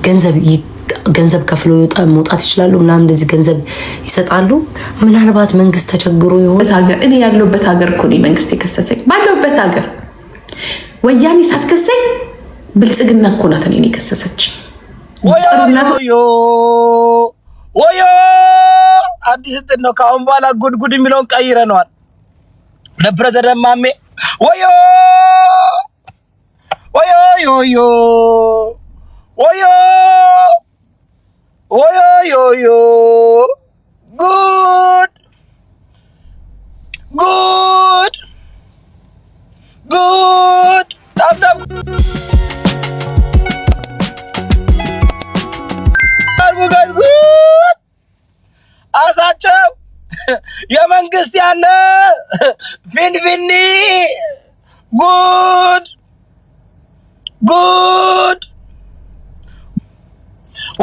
ገንዘብ ከፍሎ መውጣት ይችላሉ ምናምን እንደዚህ ገንዘብ ይሰጣሉ። ምናልባት መንግስት ተቸግሮ ይሆን ሀገር እኔ ያለሁበት ሀገር እኮ ነው መንግስት የከሰሰኝ። ባለሁበት ሀገር ወያኔ ሳትከሰኝ ብልጽግና እኮ ናት እኔን የከሰሰች። ወዮ አዲስ እንትን ነው። ከአሁን በኋላ ጉድጉድ የሚለውን ቀይረነዋል ለፕሬዝዳንት ማሜ። ወዮ ጉድ ታም አሳቸው የመንግስት ያለ ፊንፊኒ ጉድ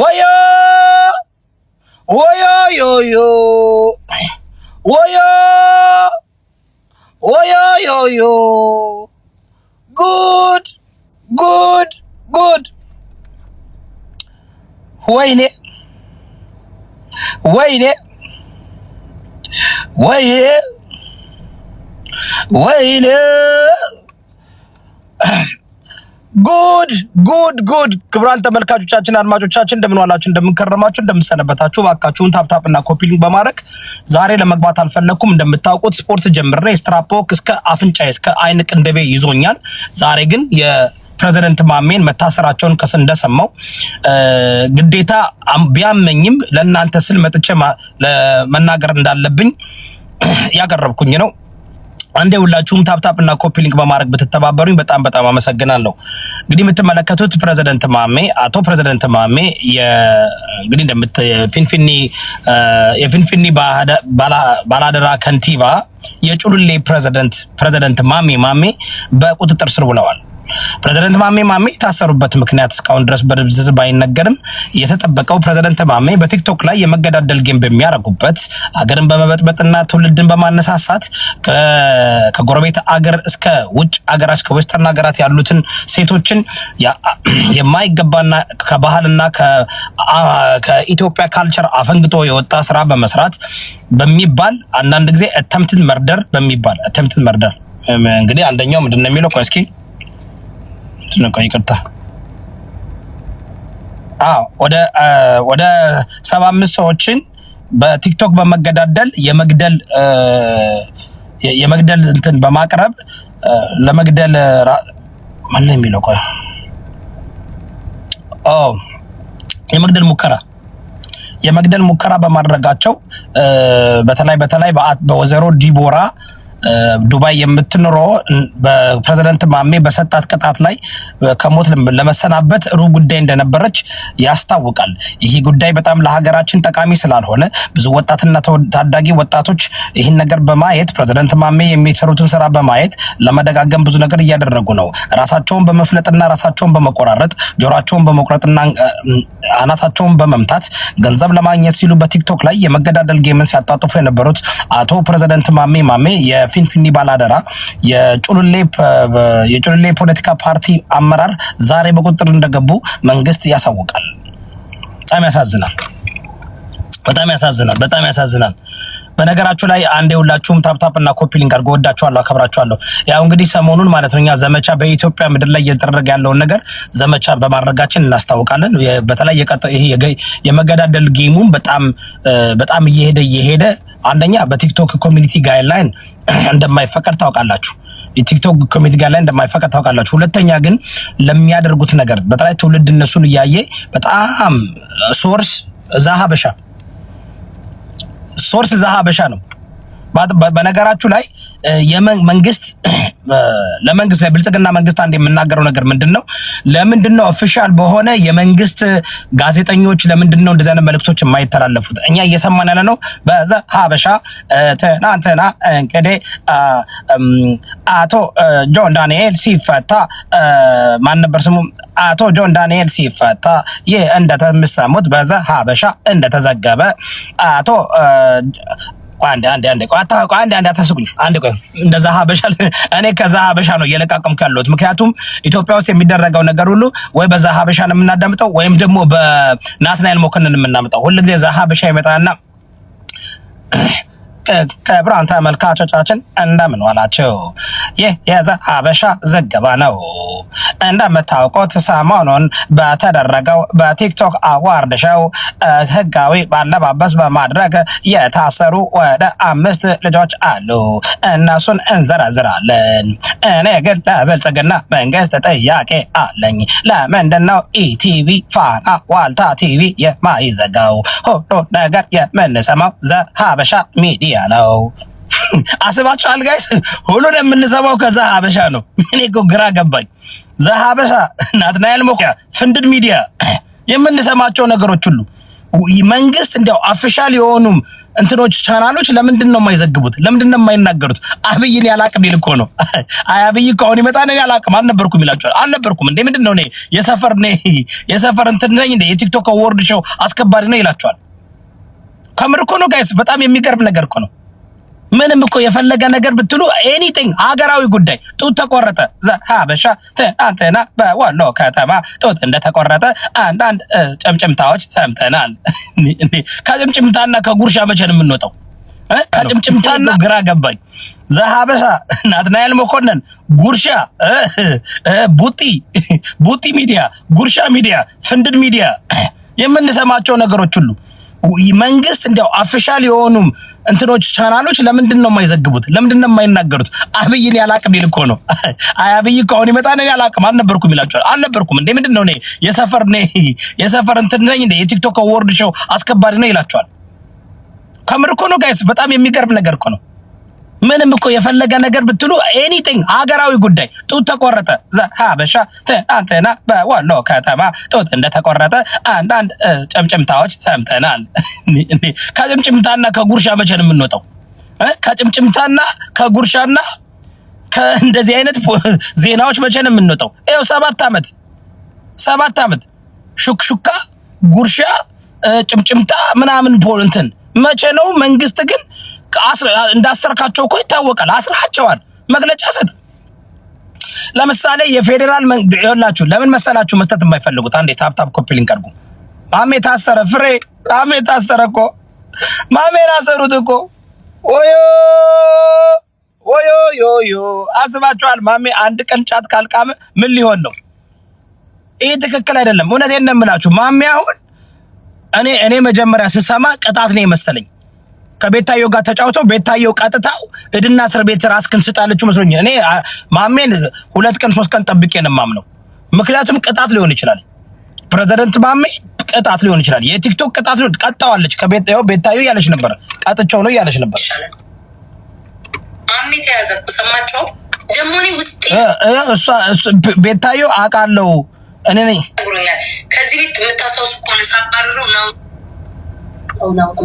ወዮ ጉድ ወይኔ ጉድ ክቡራን ተመልካቾቻችን አድማጮቻችን እንደምን ዋላችሁ እንደምንከረማችሁ እንደምንሰነበታችሁ ባካችሁን ታፕታፕ እና ኮፒ ሊንክ በማድረግ ዛሬ ለመግባት አልፈለኩም። እንደምታውቁት ስፖርት ጀምሬ ስትራፖክ እስከ አፍንጫዬ እስከ አይን ቅንደቤ ይዞኛል። ዛሬ ግን የፕሬዝዳንት ማሜን መታሰራቸውን እንደሰማው ግዴታ ቢያመኝም ለእናንተ ስል መጥቼ ለመናገር እንዳለብኝ ያቀረብኩኝ ነው። አንዴ ሁላችሁም ታፕታፕ እና ኮፒ ሊንክ በማድረግ ብትተባበሩኝ በጣም አመሰግናለሁ። እንግዲህ የምትመለከቱት ፕሬዝዳንት ማሜ አቶ ፕሬዝዳንት ማሜ እንግዲህ የፊንፊኒ ባላደራ ከንቲባ የጩልሌ ፕሬዝዳንት ማሜ በቁጥጥር ስር ውለዋል። ፕሬዝዳንት ማሜ የታሰሩበት ምክንያት እስካሁን ድረስ በድብዝዝ ባይነገርም የተጠበቀው ፕሬዝዳንት ማሜ በቲክቶክ ላይ የመገዳደል ጌም በሚያደርጉበት አገርን በመበጥበጥና ትውልድን በማነሳሳት ከጎረቤት አገር እስከ ውጭ አገራት ከዌስተርን አገራት ያሉትን ሴቶችን የማይገባና ከባህልና ከኢትዮጵያ ካልቸር አፈንግጦ የወጣ ስራ በመስራት በሚባል አንዳንድ ጊዜ attempted murder በሚባል attempted murder እንግዲህ አንደኛው ምንድነው የሚለው ቆይ እስኪ ይቅርታ ወደ 75 ሰዎችን በቲክቶክ በመገዳደል የመግደል እንትን በማቅረብ ለመግደል ማን ነው የሚለው ቆይ የመግደል ሙከራ በማድረጋቸው በተለይ በወዘሮ ዲቦራ ዱባይ የምትኖረው በፕሬዝዳንት ማሜ በሰጣት ቅጣት ላይ ከሞት ለመሰናበት ሩብ ጉዳይ እንደነበረች ያስታውቃል። ይህ ጉዳይ በጣም ለሀገራችን ጠቃሚ ስላልሆነ ብዙ ወጣትና ታዳጊ ወጣቶች ይህን ነገር በማየት ፕሬዝዳንት ማሜ የሚሰሩትን ስራ በማየት ለመደጋገም ብዙ ነገር እያደረጉ ነው። ራሳቸውን በመፍለጥና ራሳቸውን በመቆራረጥ ጆሮአቸውን በመቁረጥና አናታቸውን በመምታት ገንዘብ ለማግኘት ሲሉ በቲክቶክ ላይ የመገዳደል ጌምን ሲያጣጥፉ የነበሩት አቶ ፕሬዝዳንት ማሜ የፊንፊኒ ባላደራ የጩልሌ ፖለቲካ ፓርቲ አመራር ዛሬ በቁጥጥር እንደገቡ መንግስት ያሳውቃል። በጣም ያሳዝናል። በነገራችሁ ላይ አንዴ ሁላችሁም ታፕታፕ እና ኮፒ ሊንክ አድርጎ ወዳችኋለሁ፣ አከብራችኋለሁ። ያው እንግዲህ ሰሞኑን ማለት ነው እኛ ዘመቻ በኢትዮጵያ ምድር ላይ እየተደረገ ያለውን ነገር ዘመቻ በማድረጋችን እናስታውቃለን። በተለይ ይሄ የመገዳደል ጌሙን በጣም እየሄደ አንደኛ በቲክቶክ ኮሚኒቲ ጋይድላይን እንደማይፈቀድ ታውቃላችሁ። የቲክቶክ ኮሚኒቲ ጋይድላይን እንደማይፈቀድ ታውቃላችሁ። ሁለተኛ ግን ለሚያደርጉት ነገር በተለይ ትውልድ እነሱን እያየ በጣም ሶርስ ዛሃበሻ ነው። በነገራችሁ ላይ የመንግስት ለመንግስት ለብልጽግና መንግስት አንድ የምናገረው ነገር ምንድነው? ለምንድነው ኦፊሻል በሆነ የመንግስት ጋዜጠኞች ለምንድነው እንደዛ አይነት መልእክቶች የማይተላለፉት? እኛ እየሰማን ያለ ነው በዛ ሀበሻ ትናንትና እንግዲህ አቶ ጆን ዳንኤል ሲፈታ ማን ነበር ስሙ? አቶ ጆን ዳንኤል ሲፈታ ይህ እንደተሰሙት በዛ ሀበሻ እንደተዘገበ አቶ አንድ አታስቁኝ። አንድ ቆይ እንደዛ ሀበሻ እኔ ከዛ ሀበሻ ነው እየለቃቀምኩ ያለሁት። ምክንያቱም ኢትዮጵያ ውስጥ የሚደረገው ነገር ሁሉ ወይ በዛ ሀበሻ ነው የምናዳምጠው ወይም ደግሞ በናትናኤል መኮንን የምናመጣው። ሁልጊዜ ዛ ሀበሻ ይመጣና ክቡራን ተመልካቾቻችን እንደምን ዋላችሁ? ይህ የዛ ሀበሻ ዘገባ ነው። እንደምታውቁት ሰሞኑን በተደረገው በቲክቶክ አዋርድ ሾው ህጋዊ ባለባበስ በማድረግ የታሰሩ ወደ 5 ልጆች አሉ። እነሱን እንዘረዝራለን። እኔ ግን ለብልጽግና መንግስት ጥያቄ አለኝ። ለምንድን ነው ኢቲቪ፣ ፋና፣ ዋልታ ቲቪ የማይዘጋው? ሁሉ ነገር የምንሰማው ዘ ሀበሻ ሚዲያ ነው። አስባችኋል ጋይስ? ሁሉን የምንሰማው ከዛ ሀበሻ ነው። እኔ እኮ ግራ ገባኝ። ዘ ሀበሻ፣ ናትናኤል መኮንን፣ ፍንድን ሚዲያ የምንሰማቸው ነገሮች ሁሉ መንግስት እንዲያው ኦፊሻል የሆኑም እንትኖች ቻናሎች ለምንድን ነው የማይዘግቡት? ለምንድን ነው የማይናገሩት? አብይን ያላቅም ይል እኮ ነው። አብይ እኮ አሁን ይመጣ ነው ያላቅም አልነበርኩም ይላቸዋል። አልነበርኩም እንዴ ምንድን ነው የሰፈር እንትን ነኝ እንዴ የቲክቶክ አዋርድ ሾው አስከባሪ ነው ይላቸዋል። ከምር እኮ ነው ጋይስ፣ በጣም የሚገርም ነገር እኮ ነው። ምንም እኮ የፈለገ ነገር ብትሉ ኤኒቲንግ ሀገራዊ ጉዳይ ጡት ተቆረጠ። ሀበሻ ትናንትና በወሎ ከተማ ጡት እንደተቆረጠ አንዳንድ ጭምጭምታዎች ሰምተናል። ከጭምጭምታና ከጉርሻ መቼ ነው የምንወጣው? ከጭምጭምታና ግራ ገባኝ። ዘሀበሻ፣ ናትናኤል መኮንን፣ ጉርሻ፣ ቡጢ ሚዲያ፣ ጉርሻ ሚዲያ፣ ፍንድን ሚዲያ የምንሰማቸው ነገሮች ሁሉ መንግስት እንዲያው ኦፊሻል የሆኑም እንትኖች ቻናሎች ለምንድን ነው የማይዘግቡት? ለምንድን ነው የማይናገሩት? አብይን ያላቅም ይል እኮ ነው። አብይ እኮ አሁን ይመጣ ነው ያላቅም አልነበርኩም ይላቸዋል። አልነበርኩም እንዴ ምንድን ነው የሰፈር እንትን ነኝ እንዴ የቲክቶክ አዋርድ ሾው አስከባሪ ነው ይላቸዋል። ከምር እኮ ነው ጋይስ፣ በጣም የሚገርም ነገር እኮ ነው። ምንም እኮ የፈለገ ነገር ብትሉ ኤኒቲንግ ሀገራዊ ጉዳይ ጡት ተቆረጠ። ሀበሻ ትናንትና በወሎ ከተማ ጡት እንደተቆረጠ አንዳንድ ጭምጭምታዎች ሰምተናል። ከጭምጭምታና ከጉርሻ መቼ ነው የምንወጣው? ከጭምጭምታና ከጉርሻና ከእንደዚህ አይነት ዜናዎች መቼ ነው የምንወጣው? ይኸው 7 ዓመት ሹክሹካ፣ ጉርሻ፣ ጭምጭምታ ምናምን እንትን መቼ ነው? መንግስት ግን እንዳስተርካቸው እኮ ይታወቃል። አስራቸዋል። መግለጫ ሰጥ። ለምሳሌ የፌዴራል ይኸውላችሁ፣ ለምን መሰላችሁ መስጠት የማይፈልጉት? አንዴ ታፕ ኮፒ ሊንክ አድርጉ። ማሜ ታሰረ፣ ፍሬ ማሜ ታሰረ እኮ ማሜን አሰሩት እኮ ኦዮ አስባችኋል? ማሜ አንድ ቀን ጫት ካልቃመ ምን ሊሆን ነው? ይህ ትክክል አይደለም። እውነቴን ነው የምላችሁ። ማሜ አሁን እኔ መጀመሪያ ስሰማ ቅጣት ነው የመሰለኝ። ከቤታዮ ጋር ተጫውቶ ቤታዮ ቀጥታው እድና እስር ቤት ራስክን ስጣለችው መስሎኝ እኔ ማሜን 2 ቀን 3 ቀን ጠብቄ ነው የማምነው። ምክንያቱም ቅጣት ሊሆን ይችላል። ፕሬዝዳንት ማሜ ቅጣት ሊሆን ይችላል። የቲክቶክ ቅጣት ሊሆን ቀጣዋለች። ቤታዮ ያለች ነበር፣ ቀጥቸው ነው ያለች ነበር። ማሜ ተያዘኩ ሰማቸው ደሞኒ ውስጥ እሷ ቤታዮ አውቃለሁ እኔ ነኝ ከዚህ ቤት የምታሳውሱ ከሆነ ሳባረረው ነው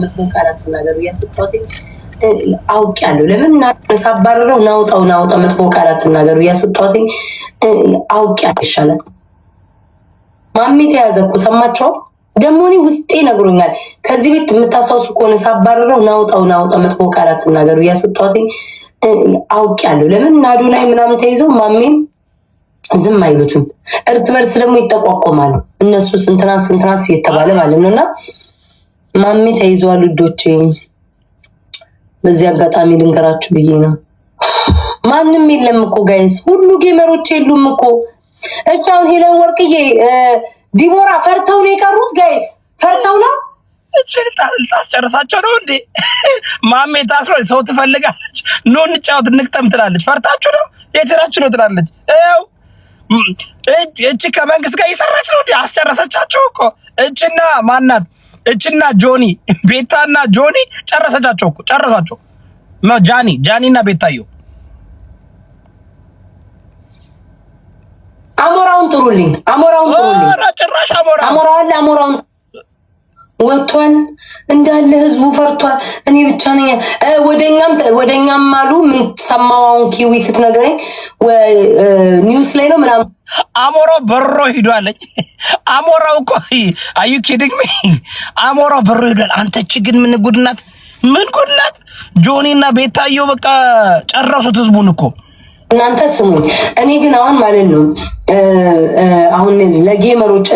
መጥፎ ቃላት ተናገሩ ያስወጣው አውቄያለሁ። ለምን ሳባረረው ናውጣው መጥፎ ቃላት ተናገሩ ያስወጣው አውቄያለሁ። ይሻላል። ማሜ ተያዘ እኮ ሰማቸው ደሞኒ ውስጤ ነግሮኛል። ከዚህ ቤት የምታሳውሱ ከሆነ ሳባረረው ናውጣው መጥፎ ቃላት ተናገሩ ያስወጣው አውቄያለሁ። ለምን ናዱናይ ምናምን ተይዘው ማሜን ዝም አይሉትም። እርስ በርስ ደግሞ ይጠቋቆማሉ። እነሱ ስንትናስ እየተባለ ማለት ነውና ማሜ ተይዘዋል። ልጆቼ በዚህ አጋጣሚ ልንገራችሁ ብዬ ነው። ማንም የለም እኮ ጋይስ፣ ሁሉ ጌመሮች የሉም እኮ። እሺ አሁን ሄለን ወርቅዬ፣ ዲቦራ ፈርተው ነው የቀሩት ጋይስ። ፈርተው ነው ልታስጨርሳቸው ነው እንዴ? ማሜ ታስሮ ሰው ትፈልጋለች። ኖ እንጫወት እንቅጠም ትላለች። ፈርታችሁ ነው? የት ሄዳችሁ ነው ትላለች። ይኸው እቺ ከመንግስት ጋር እየሰራች ነው እንዴ? አስጨረሰቻቸው እኮ እችና ማናት እችና ጆኒ ቤታና ጆኒ ጨረሰቻቸው እኮ ጨረሳቸው። ጃኒና ቤታዩ አሞራውን ጥሩልኝ። ጭራሽ አሞራውን ወጥቷል እንዳለ ህዝቡ ፈርቷል። እኔ ብቻ ነኝ ወደኛም አሉ። ምን ሰማውን ኪዊ ስትነግረኝ ኒውስ ላይ ነው ምናምን አሞራው በሮ ሂዷለኝ። አሞራው እኮ አዩ ኪዲንግ ሚ አሞራው በሮ ሂዷል። አንተች ግን ምን ጉድ ናት? ምን ጉድናት ጆኒና ቤታዮ በቃ ጨረሱት ህዝቡን እኮ። እናንተ ስሙኝ። እኔ ግን አሁን ማለት ነው አሁን ለጌመሮች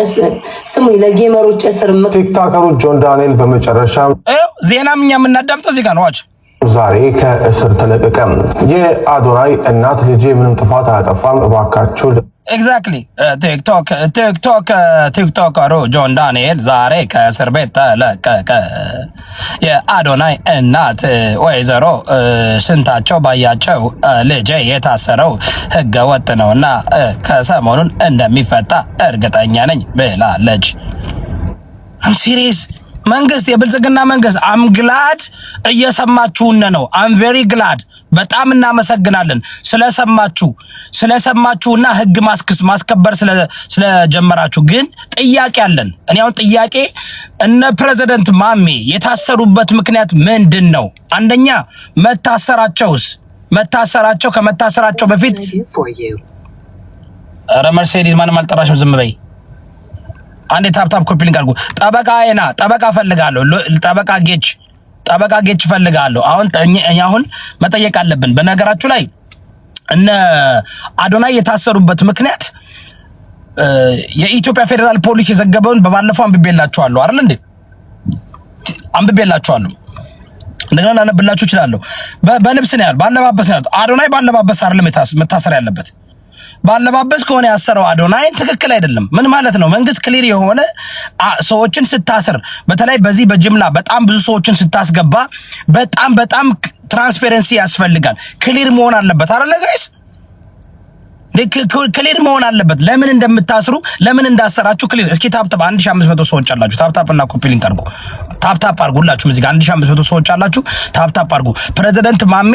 ስሙኝ፣ ለጌመሮች እስር ቲክቶከሩ ጆን ዳንኤል በመጨረሻ ዜናም እኛ የምናዳምጠው እዚህ ጋር ነው። ዛሬ ከእስር ተለቀቀ። የአዶናይ እናት ልጄ ምንም ጥፋት አላጠፋም እባካችሁ። ኤግዛክትሊ ቲክቶከሩ ጆን ዳንኤል ዛሬ ከእስር ቤት ተለቀቀ። የአዶናይ እናት ወይዘሮ ስንታቸው ባያቸው ልጄ የታሰረው ህገወጥ ነውና ከሰሞኑን እንደሚፈታ እርግጠኛ ነኝ ብላለች። አም ሲሪየስ መንግስት፣ የብልጽግና መንግስት አም ግላድ እየሰማችሁን ነው። አም ቬሪ ግላድ። በጣም እናመሰግናለን ስለሰማችሁና ህግ ማስከበር ስለጀመራችሁ። ግን ጥያቄ አለን። እኔ አሁን ጥያቄ እነ ፕሬዝዳንት ማሜ የታሰሩበት ምክንያት ምንድን ነው? አንደኛ ከመታሰራቸው በፊት ኧረ መርሴዲስ ማንም አልጠራሽም፣ ዝም በይ። አንዴ ታፕ ኮፒሊንግ አድርጉ። ጠበቃ ፈልጋለሁ። ጠበቃ ጌች ፈልጋለሁ። አሁን መጠየቅ አለብን። በነገራችሁ ላይ እነ አዶናይ የታሰሩበት ምክንያት የኢትዮጵያ ፌዴራል ፖሊስ የዘገበውን በባለፈው አንብቤላችኋለሁ አይደል እንዴ? አንብቤላችኋለሁ። እንደገና ላነብላችሁ እችላለሁ። በልብስ ነው ያለው፣ ባለባበስ ነው ያለው። አዶናይ ባለባበስ አይደለም መታሰር ያለበት። ባለባበስ ከሆነ ያሰረው አዶናይን ትክክል አይደለም። ምን ማለት ነው? መንግስት ክሊር የሆነ ሰዎችን ስታስር፣ በተለይ በዚህ በጅምላ በጣም ብዙ ሰዎችን ስታስገባ በጣም ትራንስፔረንሲ ያስፈልጋል። ክሊር መሆን አለበት አይደል ጋይስ? ክሊር መሆን አለበት። ለምን እንደምታስሩ ለምን እንዳሰራችሁ ክሊር። እስኪ ታፕታፕ 1500 ሰዎች አላችሁ። ታፕታፕ እና ኮፒ ሊንክ አድርጉ። ታፕታፕ አድርጉላችሁ። እዚህ ጋር 1500 ሰዎች አላችሁ። ታፕታፕ አድርጉ። ፕሬዝዳንት ማሜ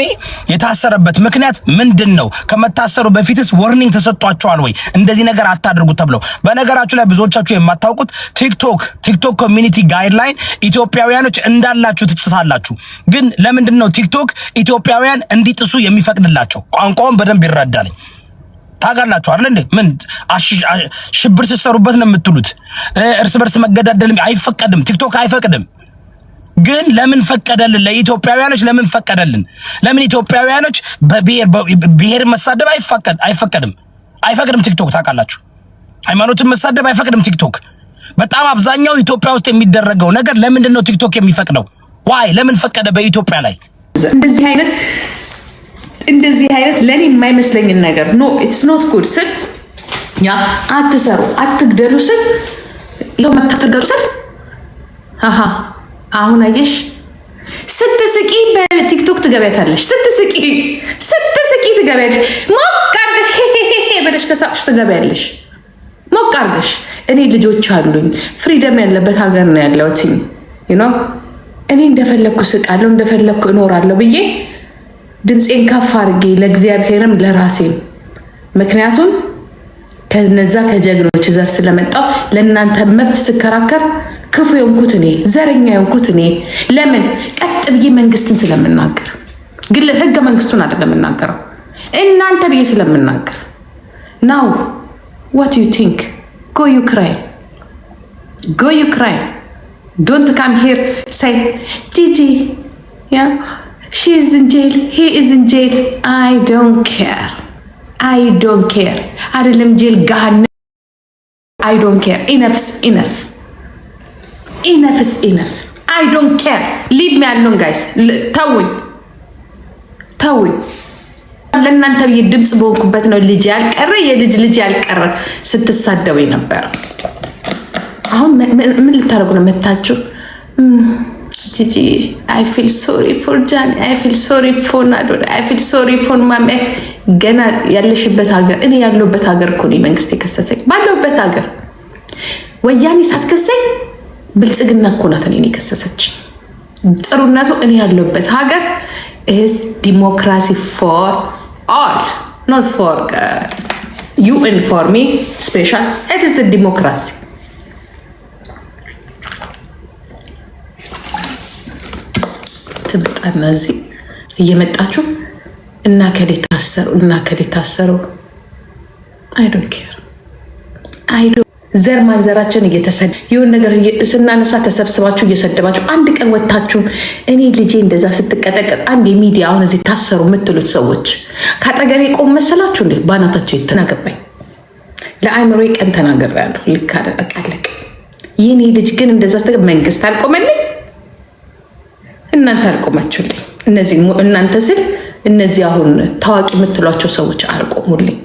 የታሰረበት ምክንያት ምንድነው? ከመታሰሩ በፊትስ ወርኒንግ ተሰጥቷቸዋል ወይ? እንደዚህ ነገር አታድርጉ ተብለው። በነገራችሁ ላይ ብዙዎቻችሁ የማታውቁት ቲክቶክ ኮሚኒቲ ጋይድላይን ኢትዮጵያውያኖች እንዳላችሁ ትጥሳላችሁ። ግን ለምንድነው ቲክቶክ ኢትዮጵያውያን እንዲጥሱ የሚፈቅድላቸው? ቋንቋውን በደንብ ይረዳል። ታጋላችሁ አይደል እንዴ? ምን ሽብር ሲሰሩበት ነው የምትሉት? እርስ በርስ መገዳደል አይፈቀድም። ቲክቶክ አይፈቅድም። ግን ለምን ፈቀደልን? ለኢትዮጵያውያኖች ለምን ፈቀደልን? ለምን ኢትዮጵያውያኖች በብሔር መሳደብ አይፈቅድም ቲክቶክ። ታውቃላችሁ፣ ሃይማኖትን መሳደብ አይፈቅድም ቲክቶክ። በጣም አብዛኛው ኢትዮጵያ ውስጥ የሚደረገው ነገር ለምንድን ነው ቲክቶክ የሚፈቅደው? ዋይ ለምን ፈቀደ በኢትዮጵያ ላይ? እንደዚህ አይነት ለኔ የማይመስለኝን ነገር ኖ ኢትስ ኖት ጉድ ስል ያ አትሰሩ አትግደሉ ስል ይሄው መታተገሩ ስል አሁን አየሽ ስትስቂ በቲክቶክ ትገበያታለሽ። ስትስቂ ትገበያለሽ። ሞቅ አድርገሽ በለሽ ከሳቅሽ ትገበያለሽ። ሞቅ አድርገሽ እኔ ልጆች አሉኝ። ፍሪደም ያለበት ሀገር ነው ያለሁት። ዩ ኖ እኔ እንደፈለኩ ስቃለሁ እንደፈለኩ እኖራለሁ ብዬ ድምፄን ከፍ አድርጌ ለእግዚአብሔርም ለራሴም፣ ምክንያቱም ከነዛ ከጀግኖች ዘር ስለመጣው ለእናንተ መብት ስከራከር ክፉ የሆንኩት እኔ፣ ዘረኛ የሆንኩት እኔ። ለምን ቀጥ ብዬ መንግስትን ስለምናገር፣ ግን ህገ መንግስቱን አይደለም የምናገረው እናንተ ብዬ ስለምናገር። ናው ዋት ዩ ቲንክ ጎ ዩ ክራይ ዶንት ካም ሂር ሳይ ጂጂ ያ she is in jail, he is in jail. I don't care. አይደለም ጄል ጋነ I don't care. Enough is enough. I don't care. Leave me alone guys. ተውኝ። ለእናንተ ብዬ ድምፅ በሆንኩበት ነው ልጅ ያልቀረ የልጅ ያልቀረ ስትሳደቡ ነበር። አሁን ምን ልታደርጉ ነው መታችሁ? ጂጂ I feel sorry for Johnny. I feel sorry for Nador. I feel sorry for Mame. ገና ያለሽበት ሀገር እኔ ያለሁበት ሀገር እኮ ነው መንግስት የከሰሰኝ። ባለሁበት ሀገር ወያኔ ሳትከሰኝ ብልጽግና እኮ ናት እኔን የከሰሰች። ጥሩነቱ እኔ ያለሁበት ሀገር is democracy for all, not for you and for me special. It is a democracy. ትመጣና እዚህ እየመጣችሁ እና ከሌ ታሰሩ I don't care. ዘር ማንዘራችን እየተሰደ የሆነ ነገር ስናነሳ ተሰብስባችሁ እየሰደባችሁ አንድ ቀን ወጥታችሁ እኔ ልጄ እንደዛ ስትቀጠቀጥ አንድ የሚዲያ አሁን እዚህ ታሰሩ የምትሉት ሰዎች ከአጠገቤ ቆም መሰላችሁ እንዴ? ባናታቸው የተናገባኝ ለአይምሮ ቀን ተናግሬያለሁ። ልክ አቃለቅ የኔ ልጅ ግን እንደዛ መንግስት አልቆመልኝ፣ እናንተ አልቆማችሁልኝ። እነዚህ እናንተ ስል እነዚህ አሁን ታዋቂ የምትሏቸው ሰዎች አልቆሙልኝ።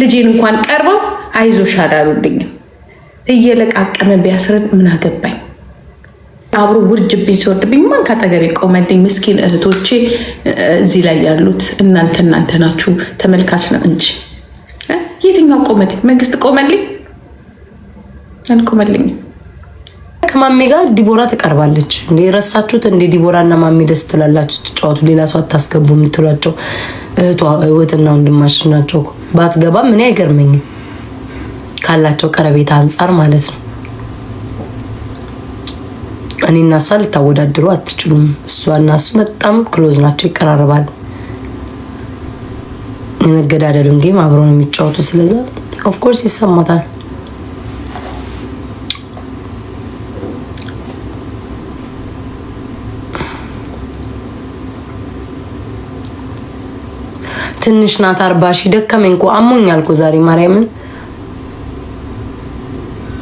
ልጄን እንኳን ቀርበው አይዞሽ አላሉልኝም። እየለቃቀመ ቢያስረድ ምን አገባኝ? አብሮ ውርጅብኝ ሲወርድብኝ ማን ካጠገቤ ቆመልኝ? ምስኪን እህቶቼ እዚህ ላይ ያሉት እናንተ ናችሁ። ተመልካች ነው እንጂ የትኛው ቆመልኝ? መንግስት ቆመልኝ? አልቆመልኝም። ከማሜ ጋር ዲቦራ ትቀርባለች። እንዴ ረሳችሁት እንዴ? ዲቦራና ማሜ ደስ ትላላችሁ ስትጫወቱ፣ ሌላ ሰው አታስገቡ የምትሏቸው እህትና ወንድማች ናቸው። ባትገባም እኔ አይገርመኝም ካላቸው ቀረቤታ አንጻር ማለት ነው። እኔ እና እሷ ልታወዳድሩ አትችሉም። እሷና እሱ በጣም ክሎዝ ናቸው፣ ይቀራረባል። የመገዳደልን ጌም አብረው ነው የሚጫወቱ። ስለዛ ኦፍኮርስ ይሰማታል። ትንሽ ናት 40 ሺህ ደከመኝ እኮ አሞኛል እኮ ዛሬ ማርያምን።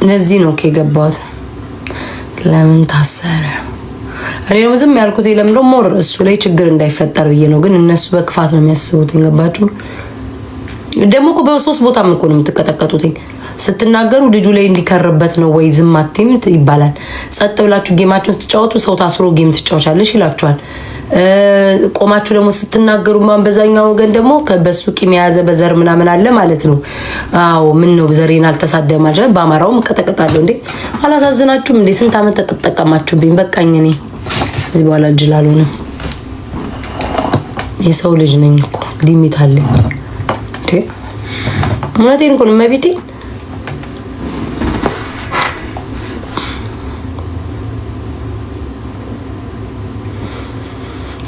ለዚህ ነው ከገባሁት። ለምን ታሰረ? እኔ ነው ዝም ያልኩት። ለምን ደግሞ እሱ ላይ ችግር እንዳይፈጠር ብዬ ነው። ግን እነሱ በክፋት ነው የሚያስቡት። ገባችሁ? ደግሞ እኮ በሶስት ቦታ ምን እኮ ነው የምትቀጠቀጡት? ስትናገሩ ልጁ ላይ እንዲከርበት ነው ወይ ዝም አትይም ይባላል። ጸጥ ብላችሁ ጌማችሁን ስትጫወቱ ሰው ታስሮ ጌም ትጫወቻለሽ ይላችኋል። ቆማችሁ ደግሞ ስትናገሩ ማን በዛኛው ወገን ደግሞ በሱ ቂም የያዘ በዘር ምናምን አለ ማለት ነው። አዎ ምን ነው ዘሬን አልተሳደበ ማለት በአማራው መቀጠቀጣለሁ እንዴ? አላሳዝናችሁም እንዴ? ስንት አመት ተጠቀማችሁብኝ። በቃኝ። እኔ እዚህ በኋላ እጅል አልሆንም። የሰው ልጅ ነኝ እኮ ሊሚት አለኝ እንዴ? እውነቴን እኮ ነው መቤቴ።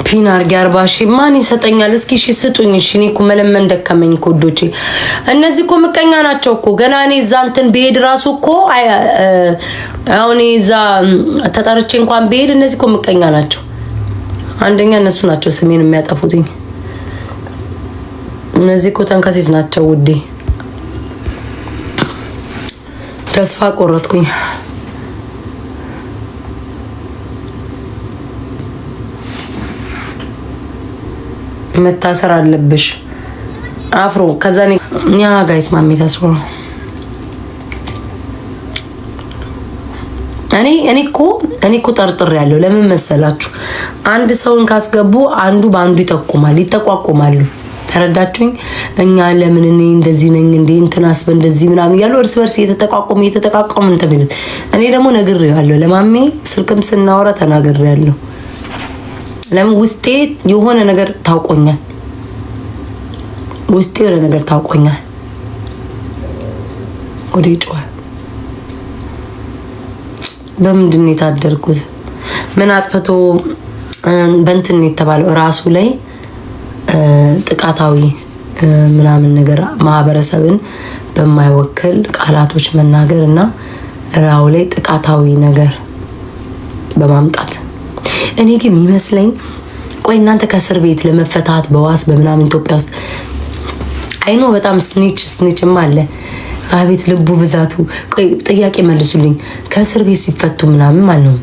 ፒን አርጊ 40 ሺህ ማን ይሰጠኛል? እስኪ እሺ ስጡኝ። እሺ እኔ እኮ መለመን ደከመኝ እኮ ዶቼ። እነዚህ እኮ ምቀኛ ናቸው እኮ። ገና እኔ እዛ እንትን ብሄድ ራሱ እኮ አሁን እዛ ተጠርቼ እንኳን ብሄድ እነዚህ እኮ ምቀኛ ናቸው። አንደኛ እነሱ ናቸው ስሜን የሚያጠፉትኝ። እነዚህ እኮ ተንከሲስ ናቸው ውዴ። ተስፋ ቆረጥኩኝ። መታሰር አለብሽ አፍሮ። ከዛ ያ ጋይስ ማሜ ታስሮ እኔ እኮ ጠርጥር ያለው ለምን መሰላችሁ? አንድ ሰውን ካስገቡ አንዱ በአንዱ ይጠቋቁማሉ። ተረዳችሁኝ? እኛ ለምን እኔ እንደዚህ ነኝ እንዴ እንትናስ በእንደዚህ ምናምን ያለው እርስ በርስ እየተጠቋቆሙ እንትን ይሉት። እኔ ደግሞ ነግሬዋለሁ ለማሜ ስልክም ስናወራ ተናግሬያለሁ። ለምን ውስጤ የሆነ ነገር ታውቆኛል። ውስጤ የሆነ ነገር ታውቆኛል። ወደ ጮኸ በምንድን ነው የታደርኩት? ምን አጥፍቶ በእንትን የተባለው ራሱ ላይ ጥቃታዊ ምናምን ነገር ማህበረሰብን በማይወክል ቃላቶች መናገር እና ራው ላይ ጥቃታዊ ነገር በማምጣት እኔ ግን ይመስለኝ ቆይ እናንተ ከእስር ቤት ለመፈታት በዋስ በምናምን ኢትዮጵያ ውስጥ አይኖ በጣም ስኒችም አለ። አቤት ልቡ ብዛቱ። ቆይ ጥያቄ መልሱልኝ። ከእስር ቤት ሲፈቱ ምናምን ማለት ነው